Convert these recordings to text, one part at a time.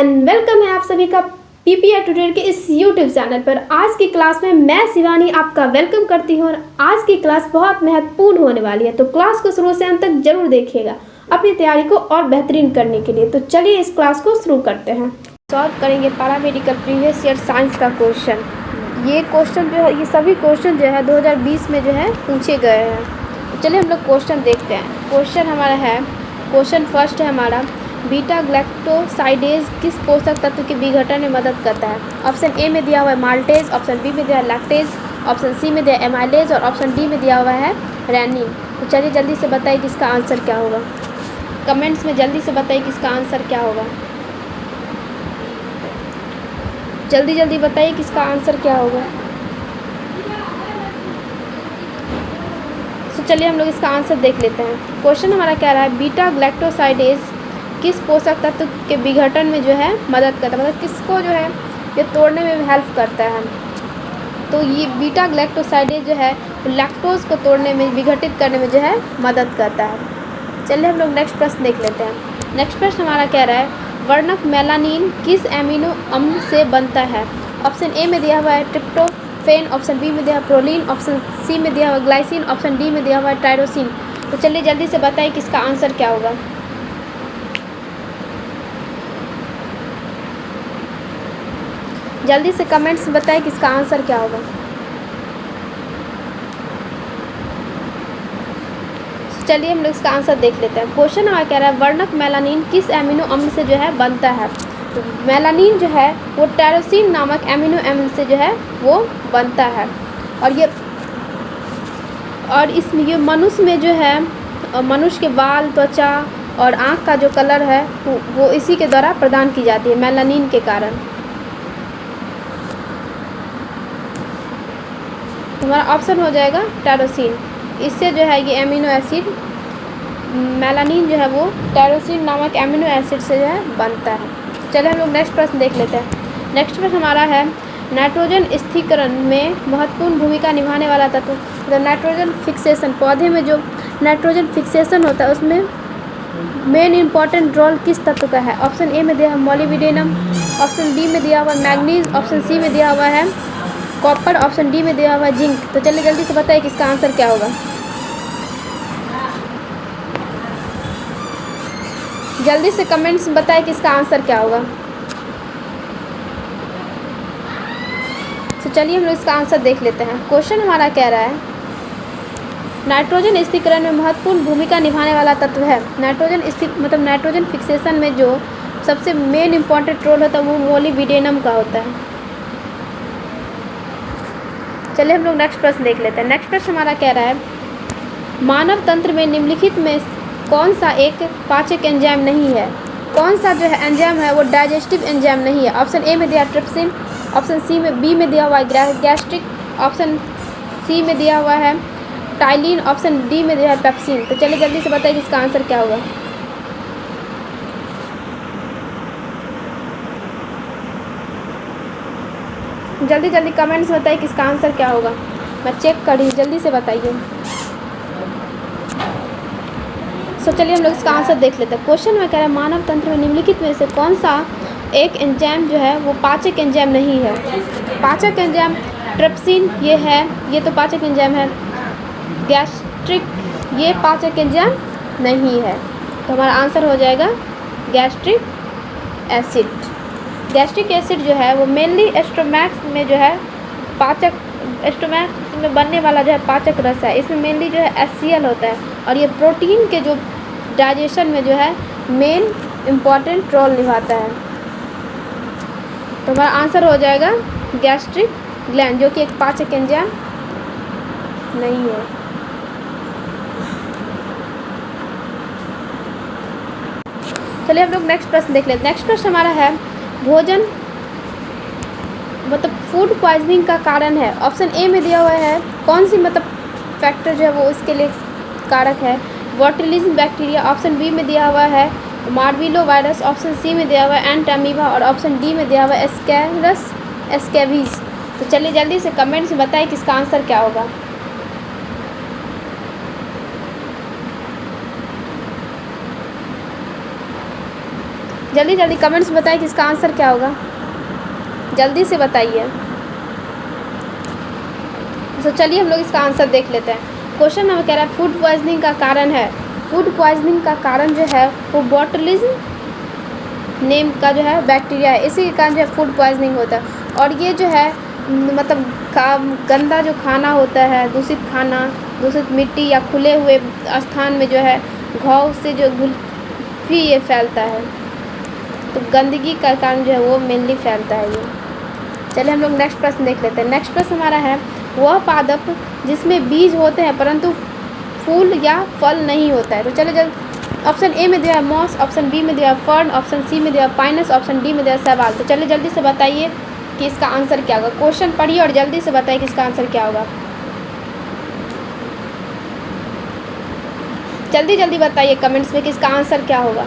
And welcome है आप सभी का पीपीआई ट्यूटर के इस यूट्यूब चैनल पर। आज की क्लास में मैं शिवानी आपका वेलकम करती हूँ और आज की क्लास बहुत महत्वपूर्ण होने वाली है, तो क्लास को शुरू से अंत तक जरूर देखिएगा अपनी तैयारी को और बेहतरीन करने के लिए। तो चलिए इस क्लास को शुरू करते हैं। सॉल्व करेंगे पैरामेडिकल प्रीवियस ईयर साइंस का क्वेश्चन। ये क्वेश्चन जो है, ये सभी क्वेश्चन जो है 2020 में जो है पूछे गए हैं। तो चलिए हम लोग क्वेश्चन देखते हैं। क्वेश्चन हमारा है, क्वेश्चन फर्स्ट है हमारा, बीटा ग्लैक्टोसाइडेज किस पोषक तत्व के विघटन में मदद करता है? ऑप्शन ए में दिया हुआ है माल्टेज, ऑप्शन बी में दिया है लैक्टेज, ऑप्शन सी में दिया है एमाइलेज और ऑप्शन डी में दिया हुआ है रेनिन। तो चलिए जल्दी से बताइए किसका आंसर क्या होगा। कमेंट्स में जल्दी से बताइए किसका आंसर क्या होगा। जल्दी जल्दी बताइए किसका आंसर क्या होगा। तो चलिए हम लोग इसका आंसर देख लेते हैं। क्वेश्चन हमारा कह रहा है बीटा ग्लैक्टोसाइडेज किस पोषक तत्व के विघटन में जो है मदद करता है, मतलब किसको जो है ये तोड़ने में हेल्प करता है। तो ये बीटा ग्लैक्टोसाइडेज जो है लैक्टोज को तोड़ने में, विघटित करने में जो है मदद करता है। चलिए हम लोग नेक्स्ट प्रश्न देख लेते हैं। नेक्स्ट प्रश्न हमारा कह रहा है वर्णक मेलानिन किस एमिनो अम्ल से बनता है? ऑप्शन ए में दिया हुआ है ट्रिप्टोफेन, ऑप्शन बी में दिया हुआ है प्रोलीन, ऑप्शन सी में दिया हुआ है ग्लाइसिन, ऑप्शन डी में दिया हुआ है टायरोसिन। तो चलिए जल्दी से बताइए किसका आंसर क्या होगा। जल्दी से कमेंट्स में बताएं किसका आंसर क्या होगा। चलिए हम लोग इसका आंसर देख लेते हैं। क्वेश्चन हमारा कह रहा है वर्णक मेलानिन किस एमिनो अम्ल से जो है बनता है? तो मेलानिन जो है वो टायरोसिन नामक एमिनो अम्ल से जो है वो बनता है। और इसमें ये मनुष्य में जो है, मनुष्य के बाल, त्वचा और आँख का जो कलर है वो इसी के द्वारा प्रदान की जाती है, मेलानिन के कारण। हमारा ऑप्शन हो जाएगा टायरोसिन। इससे जो है ये एमिनो एसिड मेलानिन जो है वो टायरोसिन नामक एमिनो एसिड से जो है बनता है। चलिए हम लोग नेक्स्ट प्रश्न देख लेते हैं। नेक्स्ट प्रश्न हमारा है नाइट्रोजन स्थिरीकरण में महत्वपूर्ण भूमिका निभाने वाला तत्व, मतलब नाइट्रोजन फिक्सेशन, पौधे में जो नाइट्रोजन फिक्सेशन होता है उसमें मेन इंपॉर्टेंट रोल किस तत्व का है? ऑप्शन ए में दिया हुआ मोलिब्डेनम, ऑप्शन बी में दिया हुआ मैग्नीज, ऑप्शन सी में दिया हुआ है कॉपर, ऑप्शन डी में दिया हुआ है जिंक। तो चलिए जल्दी से बताइए किसका आंसर क्या होगा। जल्दी से कमेंट्स में बताइए किसका आंसर क्या होगा। तो चलिए हम लोग इसका आंसर देख लेते हैं। क्वेश्चन हमारा कह रहा है नाइट्रोजन स्थिरीकरण में महत्वपूर्ण भूमिका निभाने वाला तत्व है। मतलब नाइट्रोजन फिक्सेशन में जो सबसे मेन इंपॉर्टेंट रोल होता है वो मोलिब्डेनम का होता है। चलिए हम लोग नेक्स्ट प्रश्न देख लेते हैं। नेक्स्ट प्रश्न हमारा कह रहा है मानव तंत्र में निम्नलिखित में कौन सा एक पाचक एंजाइम नहीं है? कौन सा जो है एंजाइम है वो डाइजेस्टिव एंजाइम नहीं है? ऑप्शन ए में दिया ट्रिप्सिन, ऑप्शन बी में दिया हुआ है गैस्ट्रिक, ऑप्शन सी में दिया हुआ है टाइलिन, ऑप्शन डी में दिया है पेप्सिन। तो चलिए जल्दी से बताइए इसका आंसर क्या होगा। जल्दी जल्दी कमेंट्स बताइए किसका आंसर क्या होगा। मैं चेक कर रही हूँ, जल्दी से बताइए। सो चलिए हम लोग इसका आंसर देख लेते हैं। क्वेश्चन में कह रहा है मानव तंत्र में निम्नलिखित में से कौन सा एक एंजाइम जो है वो पाचक एंजाइम नहीं है? पाचक एंजाइम ट्रिप्सिन ये है, ये तो पाचक एंजाइम है। गैस्ट्रिक ये पाचक एंजाइम नहीं है। तो हमारा आंसर हो जाएगा गैस्ट्रिक एसिड। गैस्ट्रिक एसिड जो है वो मेनली एस्टोमैक्स में जो है पाचक, एस्टोमैक्स में बनने वाला जो है पाचक रस है। इसमें मेनली जो है HCl होता है और ये प्रोटीन के जो डाइजेशन में जो है मेन इम्पॉर्टेंट रोल निभाता है। तो हमारा आंसर हो जाएगा गैस्ट्रिक ग्लैंड, जो कि एक पाचक एंजाइम नहीं है। चलिए हम लोग नेक्स्ट प्रश्न देख लेते हैं। नेक्स्ट प्रश्न हमारा है भोजन, मतलब फूड पॉइजनिंग का कारण है। ऑप्शन ए में दिया हुआ है कौन सी, मतलब फैक्टर जो है वो इसके लिए कारक है, बोट्यूलिज्म बैक्टीरिया, ऑप्शन बी में दिया हुआ है मार्विलो वायरस, ऑप्शन सी में दिया हुआ है एंटामीबा और ऑप्शन डी में दिया हुआ है एस्केरस एस्केवीज। तो चलिए जल्दी से कमेंट्स में बताइए किसका आंसर क्या होगा। जल्दी जल्दी कमेंट्स में बताइए कि इसका आंसर क्या होगा, जल्दी से बताइए। तो चलिए हम लोग इसका आंसर देख लेते हैं। क्वेश्चन नंबर कह रहा है फूड पॉइजनिंग का कारण है। फूड पॉइजनिंग का कारण जो है वो बॉटुलिज्म नेम का जो है बैक्टीरिया है, इसी के कारण जो है फूड पॉइजनिंग होता है। और ये जो है मतलब गंदा जो खाना होता है, दूषित खाना, दूषित मिट्टी या खुले हुए स्थान में जो है घाव से जो भी ये फैलता है, तो गंदगी का कारण जो है वो मेनली फैलता है ये। चलिए हम लोग नेक्स्ट प्रश्न देख लेते हैं। नेक्स्ट प्रश्न हमारा है वह पादप जिसमें बीज होते हैं परंतु फूल या फल नहीं होता है। तो चलिए जल्द ऑप्शन ए में दिया है मॉस, ऑप्शन बी में दिया है फर्न, ऑप्शन सी में दिया है पाइनस, ऑप्शन डी में दिया है शैवाल। तो चलिए जल्दी से बताइए कि इसका आंसर क्या होगा। क्वेश्चन पढ़िए और जल्दी से बताइए कि इसका आंसर क्या होगा। जल्दी जल्दी बताइए कमेंट्स में कि इसका आंसर क्या होगा।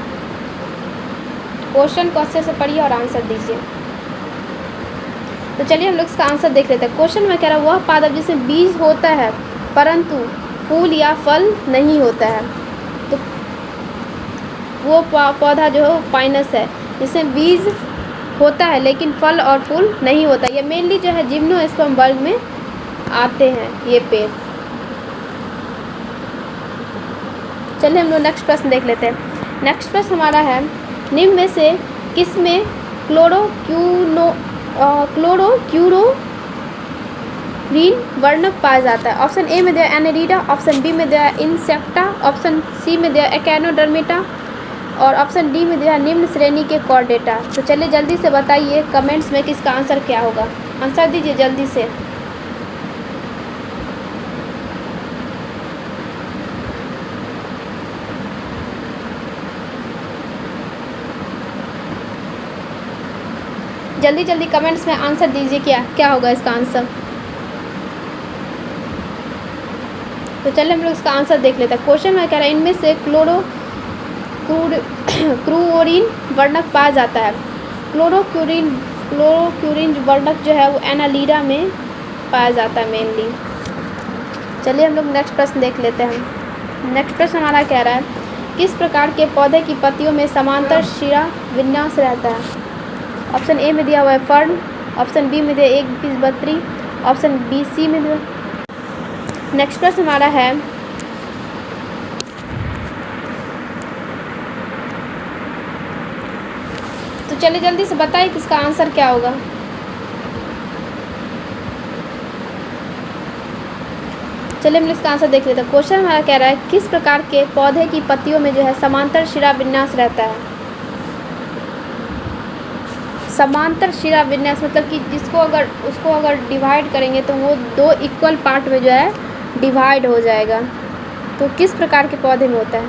क्वेश्चन को अच्छे से पढ़िए और आंसर दीजिए। तो चलिए हम लोग इसका आंसर देख लेते हैं। क्वेश्चन में कह रहा है वह पादप जिसमें बीज होता है परंतु फूल या फल नहीं होता है। तो वो पौधा जो है वो पाइनस है, जिसमें बीज होता है लेकिन फल और फूल नहीं होता। ये मेनली जो है जिम्नोस्पर्म वर्ग में आते हैं ये पेड़। चलिए हम लोग नेक्स्ट प्रश्न देख लेते हैं। नेक्स्ट प्रश्न हमारा है निम्न में से किस में क्लोरोक्यूरोरीन वर्णक पाया जाता है। ऑप्शन ए में दिया एनेरिडा, ऑप्शन बी में दिया इंसेक्टा, ऑप्शन सी में दिया एक्नोडर्मिटा और ऑप्शन डी में दिया निम्न श्रेणी के कॉर्डेटा। तो चलिए जल्दी से बताइए कमेंट्स में कि इसका आंसर क्या होगा। आंसर दीजिए जल्दी से। जल्दी जल्दी कमेंट्स में आंसर दीजिए क्या होगा इसका आंसर। तो चलिए हम लोग इसका आंसर देख लेते हैं। क्वेश्चन में कह रहा है इनमें से क्लोरोक्यूरिन वर्णक पाया जाता है। क्लोरोक्यूरिन वर्णक जो है वो एनालिडा में पाया जाता है मेनली। चलिए हम लोग नेक्स्ट प्रश्न देख लेते हैं। नेक्स्ट प्रश्न हमारा कह रहा है किस प्रकार के पौधे की पत्तियों में समांतर शिरा विन्यास रहता है। ऑप्शन ए में दिया हुआ है फर्न, ऑप्शन बी में दिया एक बीजपत्री, ऑप्शन बी सी में दिया। नेक्स्ट प्रश्न हमारा है तो चलिए जल्दी से बताइए कि इसका आंसर क्या होगा। चलिए हम इसका आंसर देख लेते हैं। क्वेश्चन हमारा कह रहा है किस प्रकार के पौधे की पत्तियों में जो है समांतर शिरा विन्यास रहता है। समांतर शिरा विन्यास मतलब कि उसको अगर डिवाइड करेंगे तो वो दो इक्वल पार्ट में जो है डिवाइड हो जाएगा। तो किस प्रकार के पौधे में होता है।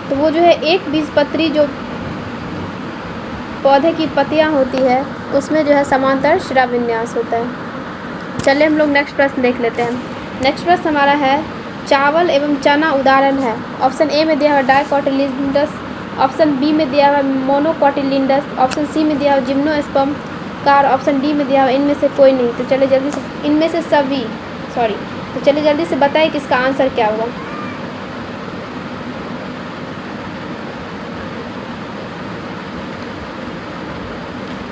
तो वो जो है एक बीजपत्री जो पौधे की पत्तियां होती है उसमें जो है समांतर शिरा विन्यास होता है। चलिए हम लोग नेक्स्ट प्रश्न देख लेते हैं। नेक्स्ट प्रश्न हमारा है चावल एवं चना उदाहरण है। ऑप्शन ए में दिया हुआ डाइकोटिलिडस, ऑप्शन बी में दिया हुआ मोनोकोटिलिडस, ऑप्शन सी में दिया हुआ जिम्नोस्पर्म का और ऑप्शन डी में दिया हुआ इनमें से कोई नहीं। तो चलिए जल्दी से इनमें से सभी तो चलिए जल्दी से बताइए कि इसका आंसर क्या होगा।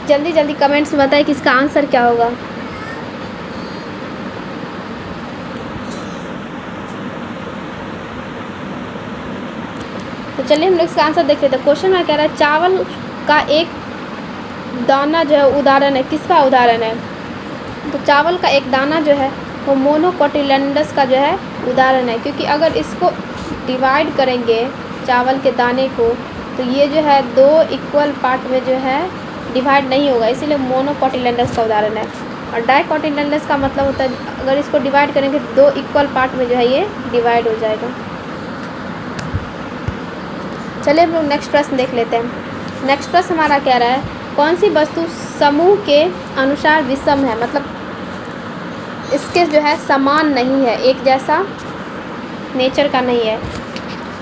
जल्दी जल्दी कमेंट्स में बताइए कि इसका आंसर क्या होगा। तो चलिए हम लोग इसका आंसर देख लेते हैं। क्वेश्चन में कह रहा है चावल का एक दाना जो है उदाहरण है, किसका उदाहरण है। तो चावल का एक दाना जो है वो मोनोकोटिलेडस का जो है उदाहरण है, क्योंकि अगर इसको डिवाइड करेंगे चावल के दाने को तो ये जो है दो इक्वल पार्ट में जो है डिवाइड नहीं होगा, इसीलिए मोनोकोटिलेडस का उदाहरण है। और डाइकोटिलेडस का मतलब होता है अगर इसको डिवाइड करेंगे तो दो इक्वल पार्ट में जो है ये डिवाइड हो जाएगा। चलिए हम लोग नेक्स्ट प्रश्न देख लेते हैं। नेक्स्ट प्रश्न हमारा कह रहा है कौन सी वस्तु समूह के अनुसार विषम है, मतलब इसके जो है समान नहीं है, एक जैसा नेचर का नहीं है।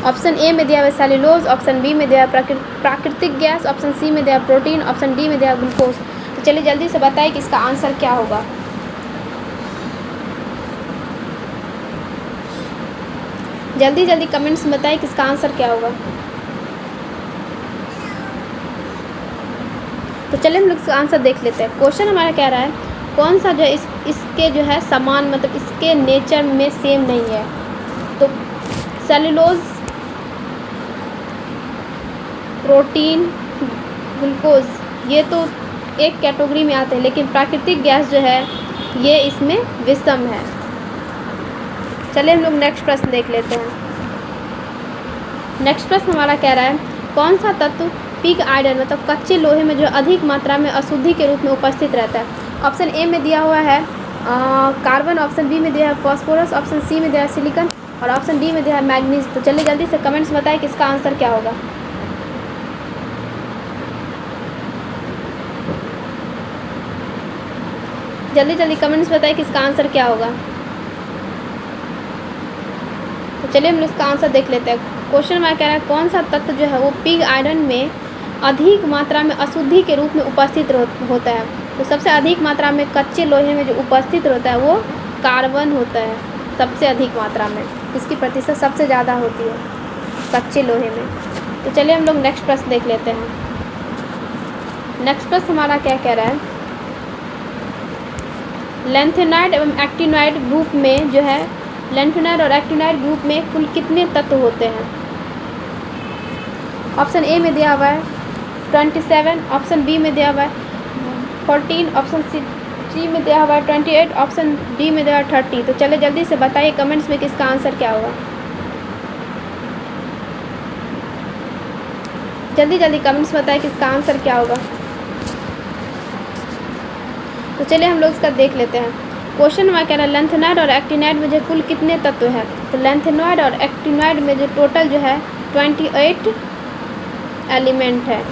ऑप्शन ए में दिया हुआ सेल्यूलोज, ऑप्शन बी में दिया प्राकृतिक गैस, ऑप्शन सी में दिया प्रोटीन, ऑप्शन डी में दिया ग्लूकोज। तो चलिए जल्दी से बताइए कि इसका आंसर क्या होगा। जल्दी जल्दी कमेंट्स में बताइए किसका आंसर क्या होगा। तो चलिए हम लोग इसका आंसर देख लेते हैं। क्वेश्चन हमारा कह रहा है कौन सा जो है इसके जो है समान, मतलब इसके नेचर में सेम नहीं है। तो सेलुलोज, प्रोटीन, ग्लूकोज ये तो एक कैटेगरी में आते हैं, लेकिन प्राकृतिक गैस जो है ये इसमें विषम है। चलिए हम लोग नेक्स्ट प्रश्न देख लेते हैं। नेक्स्ट प्रश्न हमारा कह रहा है कौन सा तत्व पिग आयरन मतलब कच्चे लोहे में जो अधिक मात्रा में अशुद्धि के रूप में उपस्थित रहता है। ऑप्शन ए में दिया हुआ है कार्बन, ऑप्शन बी में दिया है फॉस्फोरस, ऑप्शन सी में दिया है सिलिकॉन और ऑप्शन डी में दिया है मैग्नीज। तो चलिए जल्दी से कमेंट्स बताएं किसका आंसर क्या होगा। जल्दी जल्दी कमेंट्स बताइए किसका आंसर क्या होगा। तो चलिए हम लोग इसका आंसर देख लेते हैं। क्वेश्चन में कह रहा है कौन सा तत्व जो है वो पिग आयरन में अधिक मात्रा में अशुद्धि के रूप में उपस्थित होता है। तो सबसे अधिक मात्रा में कच्चे लोहे में जो उपस्थित होता है वो कार्बन होता है, सबसे अधिक मात्रा में, इसकी प्रतिशत सबसे ज़्यादा होती है कच्चे लोहे में। तो चलिए हम लोग नेक्स्ट प्रश्न देख लेते हैं। नेक्स्ट प्रश्न हमारा क्या कह रहा है लैंथेनाइड एवं एक्टिनोइड ग्रुप में जो है लैंथेनाइड और एक्टिनोइड ग्रुप में कुल कितने तत्व होते हैं। ऑप्शन ए में दिया हुआ है 27, ऑप्शन बी में दिया हुआ है 14, ऑप्शन सी में दिया हुआ है 28, ऑप्शन डी में दिया हुआ है 30। तो चले जल्दी से बताइए कमेंट्स में किसका आंसर क्या होगा। जल्दी जल्दी कमेंट्स बताइए किसका आंसर क्या होगा। तो चलिए हम लोग इसका देख लेते हैं। क्वेश्चन में कह रहा है लैंथेनाइड और एक्टिनाइड में जो कुल कितने तत्व हैं। तो लैंथेनाइड और एक्टिनाइड में जो टोटल जो है 28 एलिमेंट है।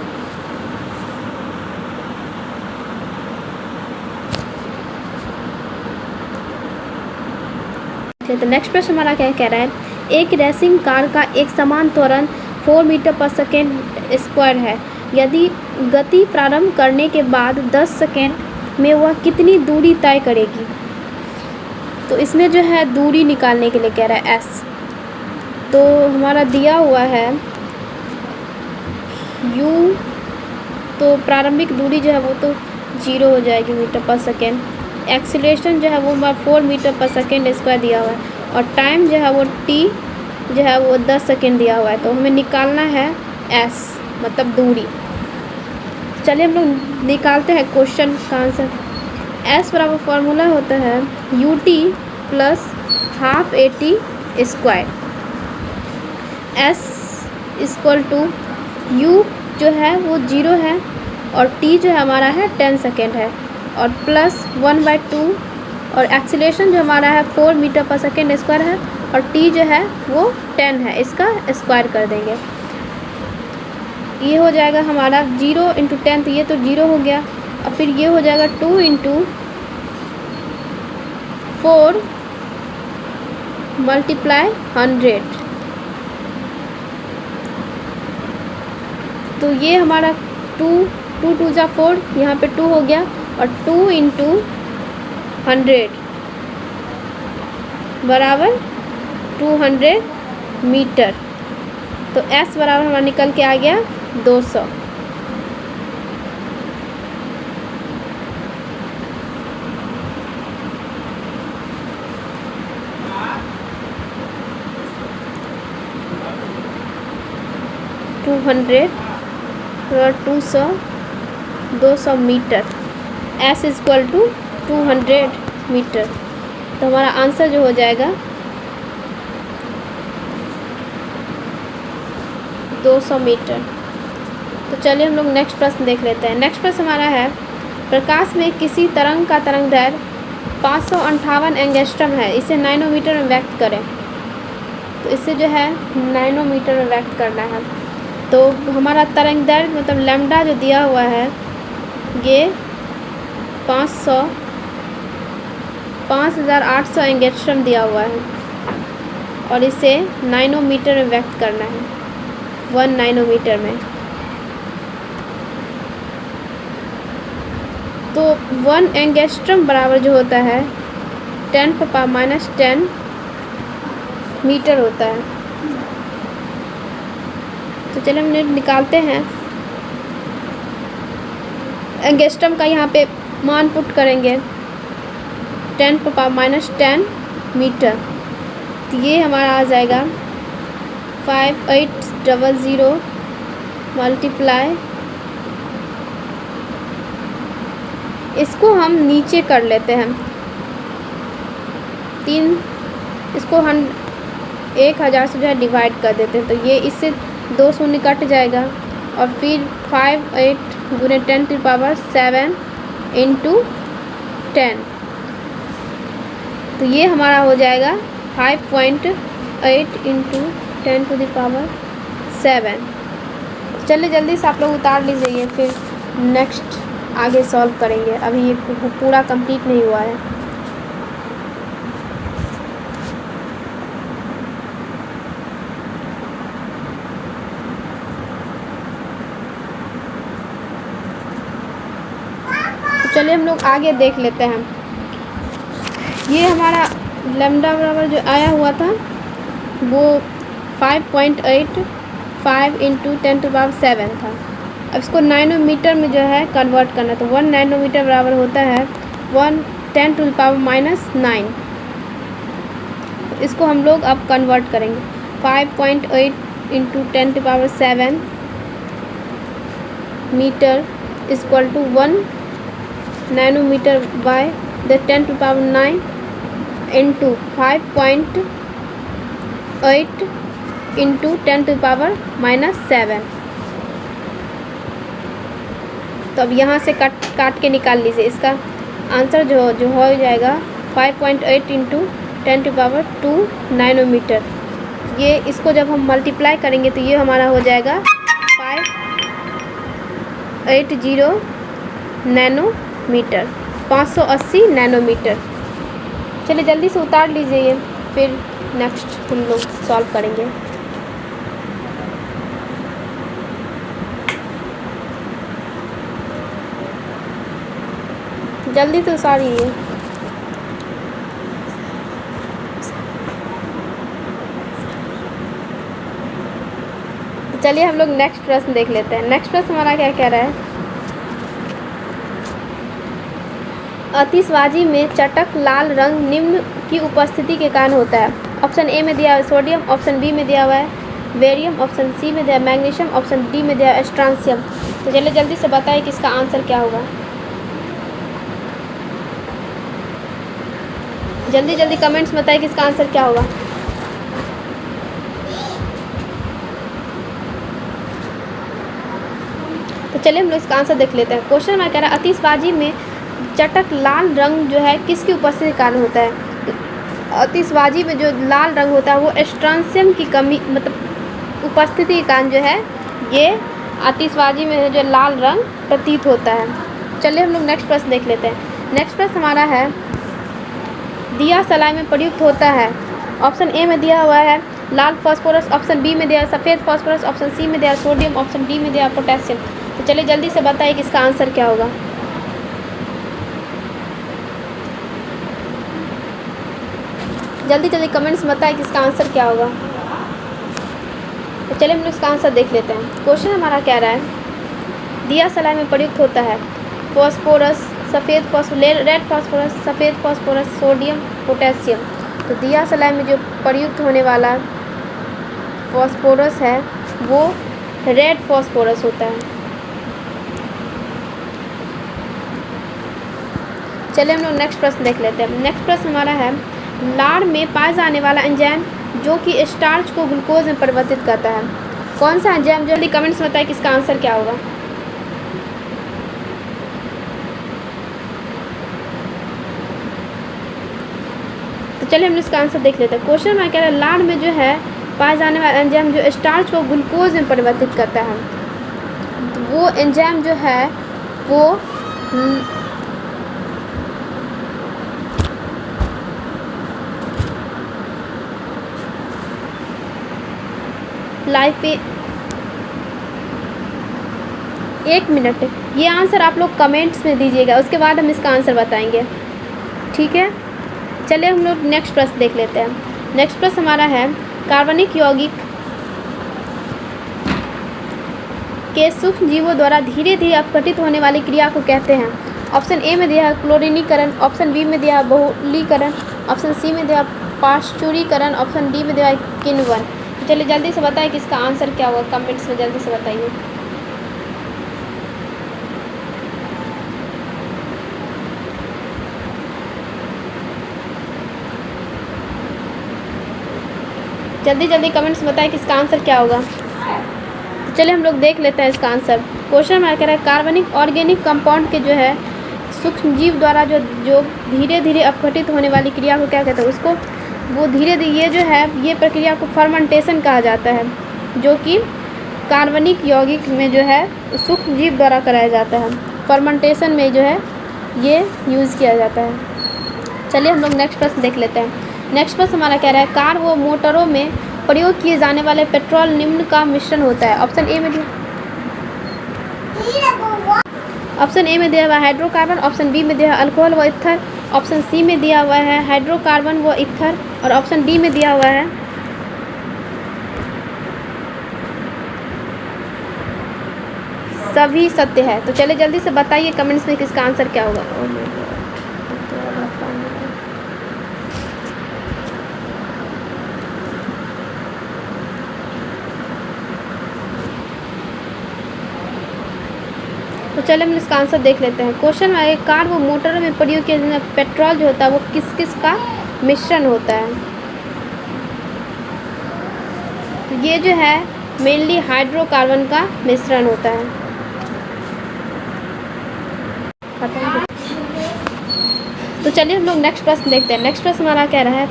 तो नेक्स्ट प्रश्न हमारा क्या कह रहा है एक रेसिंग कार का एक समान त्वरण 4 मीटर पर सेकेंड स्क्वायर है। यदि गति प्रारंभ करने के बाद 10 सेकेंड में वह कितनी दूरी तय करेगी। तो इसमें जो है दूरी निकालने के लिए कह रहा है एस। तो हमारा दिया हुआ है यू, तो प्रारंभिक दूरी जो है वो तो 0 हो जाएगी मीटर पर सेकेंड। एक्सीलरेशन जो है वो 4 मीटर पर सेकेंड स्क्वायर दिया हुआ है और टाइम जो है वो टी जो है वो 10 सेकेंड दिया हुआ है। तो हमें निकालना है एस मतलब दूरी। चलिए हम लोग निकालते हैं क्वेश्चन का आंसर। एस बराबर फार्मूला होता है u t plus half a t square. S equal to u जो है वो 0 है और टी जो है हमारा है 10 सेकेंड है और प्लस 1/2 और एक्सीलरेशन जो हमारा है 4 मीटर पर सेकेंड स्क्वायर है और टी जो है वो 10 है, इसका स्क्वायर कर देंगे। ये हो जाएगा हमारा 0 × 10, तो ये तो 0 हो गया और फिर ये हो जाएगा 2 × 4 × 100। तो ये हमारा 2 2 जा 4, यहाँ पे 2 हो गया और 2 × 100 बराबर 200 मीटर। तो S बराबर हमारा निकल के आ गया 200। और 200 metre. S equal to 200 metre. तो हमारा आंसर जो हो जाएगा 200 मीटर। तो चलिए हम लोग नेक्स्ट प्रश्न देख लेते हैं। नेक्स्ट प्रश्न हमारा है प्रकाश में किसी तरंग का तरंगदैर्घ्य 558 एंगस्ट्रम है, इसे नैनोमीटर में व्यक्त करें। तो इससे जो है नैनोमीटर में व्यक्त करना है। तो हमारा तरंगदैर्घ्य मतलब लैम्डा जो दिया हुआ है ये 5800 एंगस्ट्रम दिया हुआ है और इसे नैनोमीटर में व्यक्त करना है, 1 नैनोमीटर में। तो 1 एंगस्ट्रम बराबर जो होता है 10⁻⁻10 मीटर होता है। तो चलिए हम यूनिट निकालते हैं। एंगस्ट्रम का यहाँ पे मान पुट करेंगे 10⁻⁻10 मीटर। तो ये हमारा आ जाएगा 5800 मल्टीप्लाई, इसको हम नीचे कर लेते हैं 3, इसको हम 1000 से जो है डिवाइड कर देते हैं। तो ये इससे 2 शून्य कट जाएगा और फिर 58 गुने 10⁻7 इंटू 10। तो ये हमारा हो जाएगा 5.8 इंटू 10⁻7। चलिए जल्दी से आप लोग उतार लीजिए, फिर नेक्स्ट आगे सॉल्व करेंगे। अभी ये पूरा कंप्लीट नहीं हुआ है। तो चलिए हम लोग आगे देख लेते हैं। ये हमारा लैम्डा बराबर जो आया हुआ था वो 5.85 इंटू 10⁻7 था। अब इसको नैनोमीटर में जो है कन्वर्ट करना, तो 1 नैनोमीटर बराबर होता है 10⁻⁹। इसको हम लोग अब कन्वर्ट करेंगे 5.8 into 10⁻7 metre equal to 1 nanometre by the 10⁹ into 5.8 into 10⁻⁻7। तो अब यहाँ से काट के निकाल लीजिए। इसका आंसर जो हो जाएगा 5.8 इंटू 10⁻2 नैनोमीटर। ये इसको जब हम मल्टीप्लाई करेंगे तो ये हमारा हो जाएगा 580 नैनोमीटर, 580 नैनोमीटर। चलिए जल्दी से उतार लीजिए ये, फिर नेक्स्ट हम लोग सॉल्व करेंगे। जल्दी से उतारिए। चलिए हम लोग नेक्स्ट प्रश्न देख लेते हैं। नेक्स्ट प्रश्न हमारा क्या कह रहा है, आतिशबाजी में चटक लाल रंग निम्न की उपस्थिति के कारण होता है। ऑप्शन ए में दिया हुआ है सोडियम, ऑप्शन बी में दिया हुआ है बेरियम, ऑप्शन सी में दिया है मैग्नीशियम, ऑप्शन डी में दिया है स्ट्रांसियम। तो चलिए जल्दी से बताइए कि इसका आंसर क्या होगा। जल्दी जल्दी कमेंट्स में बताइए कि इसका आंसर क्या होगा। तो चलिए हम लोग इसका आंसर देख लेते हैं। क्वेश्चन में कह रहा है आतिशबाजी में चटक लाल रंग जो है किसकी उपस्थिति के कारण होता है। आतिशबाजी में जो लाल रंग होता है वो स्ट्रांसियम की कमी मतलब उपस्थिति के कारण जो है ये आतिशबाजी में जो लाल रंग प्रतीत होता है। चलिए हम लोग नेक्स्ट प्रश्न देख लेते हैं। नेक्स्ट प्रश्न हमारा है दिया सलाई में प्रयुक्त होता है। ऑप्शन ए में दिया हुआ है लाल फास्फोरस, ऑप्शन बी में दिया है सफ़ेद फास्फोरस, ऑप्शन सी में दिया है सोडियम, ऑप्शन डी में दिया है पोटेशियम। तो चलिए जल्दी से बताइए कि इसका आंसर क्या होगा। जल्दी जल्दी कमेंट्स में बताइए कि इसका आंसर क्या होगा। तो चलिए हम लोग इसका आंसर देख लेते हैं। क्वेश्चन हमारा कह रहा है दिया सलाई में प्रयुक्त होता है फास्फोरस, सफ़ेद फास्फोरस, रेड फास्फोरस, सफ़ेद फास्फोरस, सोडियम, पोटेशियम। तो दिया सलाई में जो प्रयुक्त होने वाला फास्फोरस है वो रेड फास्फोरस होता है। चलिए हम लोग नेक्स्ट प्रश्न देख लेते हैं। नेक्स्ट प्रश्न हमारा है लाड़ में पाया जाने वाला एंजाइम जो कि स्टार्च को ग्लूकोज में परिवर्तित करता है, कौन सा एंजाइम। जल्दी कमेंट्स में बताइए कि इसका आंसर क्या होगा। तो चलिए हम इसका आंसर देख लेते हैं। क्वेश्चन में कह रहा है लाड़ में जो है पाया जाने वाला एंजाइम जो स्टार्च को ग्लूकोज में परिवर्तित करता है, तो वो एंजाइम जो है वो एक मिनट, ये आंसर आप लोग कमेंट्स में दीजिएगा, उसके बाद हम इसका आंसर बताएंगे, ठीक है। चलिए हम लोग नेक्स्ट प्रश्न देख लेते हैं। नेक्स्ट प्रश्न हमारा है कार्बनिक यौगिक के सूक्ष्म जीवों द्वारा धीरे धीरे अपघटित होने वाली क्रिया को कहते हैं। ऑप्शन ए में दिया है क्लोरीनीकरण, ऑप्शन बी में दिया है बहुलीकरण, ऑप्शन सी में दिया पाश्चुरीकरण, ऑप्शन डी में दिया है किण्वन। चलिए जल्दी से बताइए कि इसका आंसर क्या होगा, कमेंट्स में जल्दी से बताइए। जल्दी जल्दी कमेंट्स में बताइए कि इसका आंसर क्या होगा। तो चलिए हम लोग देख लेते हैं इसका आंसर। क्वेश्चन में कह रहा है कार्बनिक ऑर्गेनिक कंपाउंड के जो है सूक्ष्म जीव द्वारा जो धीरे धीरे अपघटित होने वाली क्रिया को क्या कहते हैं, उसको वो धीरे धीरे ये जो है ये प्रक्रिया को फर्मेंटेशन कहा जाता है, जो कि कार्बनिक यौगिक में जो है सूक्ष्म जीव द्वारा कराया जाता है। फर्मेंटेशन में जो है ये यूज़ किया जाता है। चलिए हम लोग नेक्स्ट प्रश्न देख लेते हैं। नेक्स्ट प्रश्न हमारा कह रहा है कार व मोटरों में प्रयोग किए जाने वाले पेट्रोल निम्न का मिश्रण होता है। ऑप्शन ए में दिया हुआ है हाइड्रोकार्बन, ऑप्शन बी में दिया है अल्कोहल व ईथर, ऑप्शन सी में दिया हुआ है हाइड्रोकार्बन व ईथर और ऑप्शन डी में दिया हुआ है सभी सत्य है। तो चलिए जल्दी से बताइए कमेंट्स में किसका आंसर क्या होगा। तो चलिए हम इसका आंसर देख लेते हैं। क्वेश्चन है कार व मोटर में प्रयोग किया जाने पेट्रोल जो होता है वो किस किस का मिश्रण होता है। तो ये जो है मेनली हाइड्रोकार्बन का मिश्रण होता है। तो चलिए हम लोग नेक्स्ट प्रश्न देखते हैं। नेक्स्ट प्रश्न हमारा कह रहा है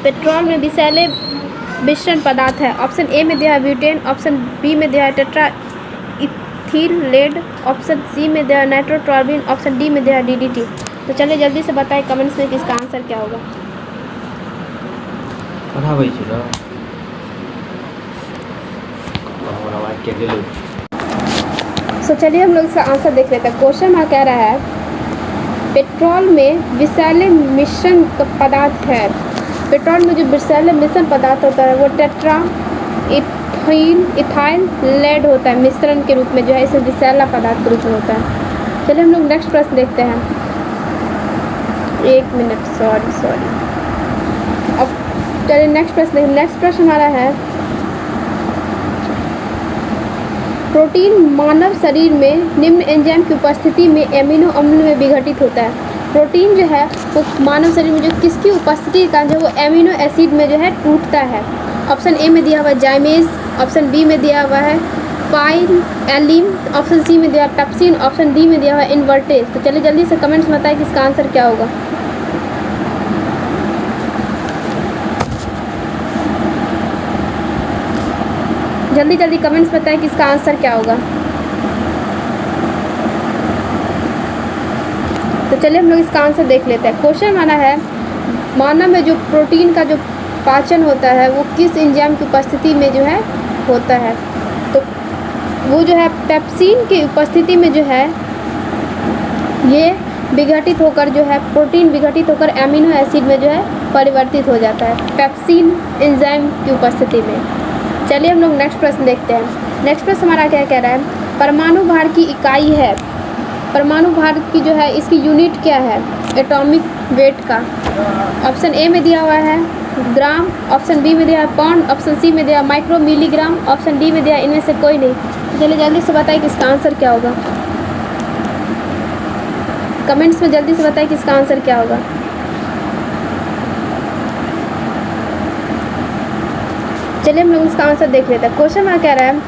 पेट्रोल में विषैले मिश्रण पदार्थ है। ऑप्शन ए में दिया है ब्यूटेन, ऑप्शन बी में दिया है tetraethyl lead, option C में दिया है नाइट्रोटॉर्बिन, ऑप्शन डी में दिया है डीडीटी। तो चलिए जल्दी से बताएं कमेंट्स में कि इसका आंसर क्या होगा। तो चलिए हम लोग इसका आंसर देख लेते हैं। क्वेश्चन में कह रहा है पेट्रोल में विषैले मिश्रण पदार्थ है। पेट्रोल में जो विषैले मिश्रण पदार्थ होता है वो टेट्रा इथाइल लेड होता है, मिश्रण के रूप में जो है इसे विषैला पदार्थ के रूप में होता है। चलिए हम लोग नेक्स्ट प्रश्न देखते हैं। एक मिनट, सॉरी। अब चलिए नेक्स्ट प्रश्न देखिए। नेक्स्ट प्रश्न हमारा है प्रोटीन मानव शरीर में निम्न एंजाइम की उपस्थिति में एमिनो अम्ल में विघटित होता है। प्रोटीन जो है वो मानव शरीर में जो किसकी उपस्थिति के कारण जो वो एमिनो एसिड में जो है टूटता है। ऑप्शन ए में दिया हुआ है जाइमेज, ऑप्शन बी में दिया हुआ है फाइनएलिन, ऑप्शन सी में दिया है पेप्सिन, ऑप्शन डी में दिया हुआ है इन्वर्टेज। तो चलिए जल्दी से कमेंट्स में बताएं कि इसका आंसर क्या होगा। जल्दी कमेंट्स बताएं कि इसका आंसर क्या होगा। तो चलिए हम लोग इसका आंसर देख लेते हैं। क्वेश्चन हमारा है मानव में जो प्रोटीन का जो पाचन होता है वो किस एंजाइम की उपस्थिति में जो है होता है। तो वो जो है पेप्सिन की उपस्थिति में जो है ये विघटित होकर जो है प्रोटीन विघटित होकर एमिनो एसिड में जो है परिवर्तित हो जाता है पेप्सिन एंजाइम की उपस्थिति में। चलिए हम लोग नेक्स्ट प्रश्न देखते हैं। नेक्स्ट प्रश्न हमारा क्या कह रहा है परमाणु भार की इकाई है। परमाणु भार की जो है इसकी यूनिट क्या है एटॉमिक वेट का। ऑप्शन ए में दिया हुआ है ग्राम, ऑप्शन बी में दिया है पाउंड, ऑप्शन सी में दिया माइक्रो मिलीग्राम, ऑप्शन डी में दिया इनमें से कोई नहीं। तो चलिए जल्दी से बताइए कि इसका आंसर क्या होगा। कमेंट्स में जल्दी से बताइए कि इसका आंसर क्या होगा। चलिए हम लोग इसका आंसर देख लेते हैं। क्वेश्चन में कह रहा है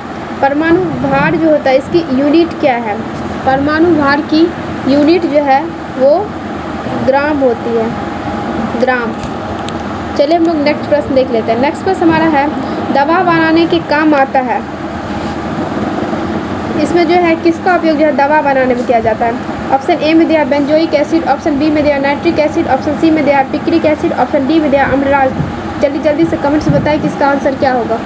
परमाणु भार जो होता है इसकी यूनिट क्या है। परमाणु भार की यूनिट जो है वो ग्राम होती है, ग्राम। चलिए हम लोग नेक्स्ट प्रश्न देख लेते हैं। नेक्स्ट प्रश्न हमारा है दवा बनाने के काम आता है। इसमें जो है किसका उपयोग जो है दवा बनाने में किया जाता है। ऑप्शन ए में दिया बेंजोइक एसिड, ऑप्शन बी में दिया नाइट्रिक एसिड, ऑप्शन सी में दिया पिक्रिक एसिड, ऑप्शन डी में दिया अम्लराज। जल्दी से कमेंट्स बताएं कि इसका आंसर क्या होगा।